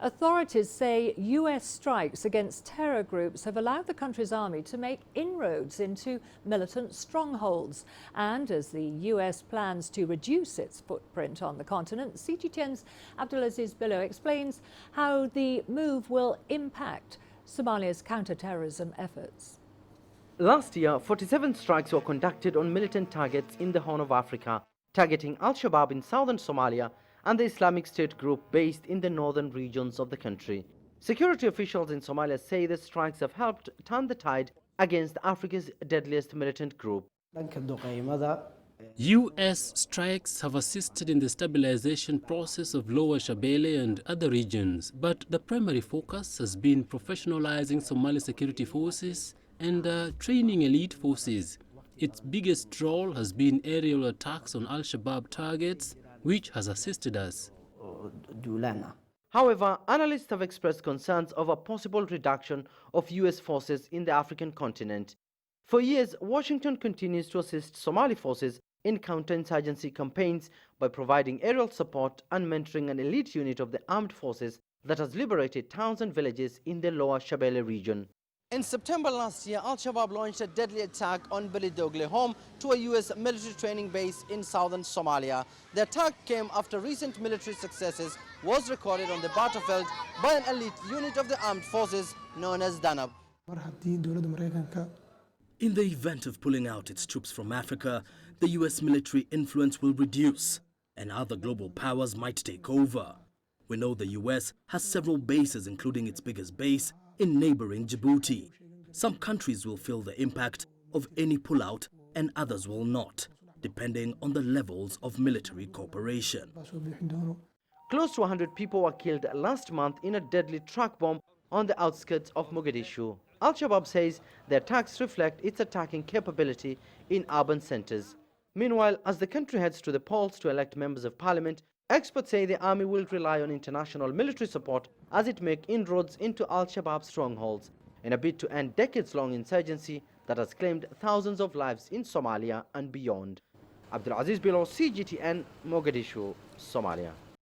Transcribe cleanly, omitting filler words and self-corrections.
Authorities say US strikes against terror groups have allowed the country's army to make inroads into militant strongholds. And as the US plans to reduce its footprint on the continent, CGTN's Abdulaziz Billow explains how the move will impact Somalia's counter-terrorism efforts. Last year, 47 strikes were conducted on militant targets in the Horn of Africa, targeting Al-Shabaab in southern Somalia and the Islamic State group based in the northern regions of the country. Security officials in Somalia say the strikes have helped turn the tide against Africa's deadliest militant group. U.S. strikes have assisted in the stabilization process of Lower Shabelle and other regions, but the primary focus has been professionalizing Somali security forces and training elite forces. Its biggest role has been aerial attacks on Al-Shabaab targets, which has assisted us. However, analysts have expressed concerns of a possible reduction of U.S. forces in the African continent. For years, Washington continues to assist Somali forces in counterinsurgency campaigns by providing aerial support and mentoring an elite unit of the armed forces that has liberated towns and villages in the Lower Shabelle region. In September last year, Al-Shabaab launched a deadly attack on Billow, home to a U.S. military training base in southern Somalia. The attack came after recent military successes was recorded on the battlefield by an elite unit of the armed forces known as Danab. In the event of pulling out its troops from Africa, the U.S. military influence will reduce and other global powers might take over. We know the U.S. has several bases, including its biggest base in neighboring Djibouti. Some countries will feel the impact of any pullout and others will not, depending on the levels of military cooperation. Close to 100 people were killed last month in a deadly truck bomb on the outskirts of Mogadishu. Al-Shabaab says the attacks reflect its attacking capability in urban centers. Meanwhile, as the country heads to the polls to elect members of parliament, experts say the army will rely on international military support as it makes inroads into Al-Shabaab strongholds in a bid to end decades-long insurgency that has claimed thousands of lives in Somalia and beyond. Abdulaziz Billow, CGTN, Mogadishu, Somalia.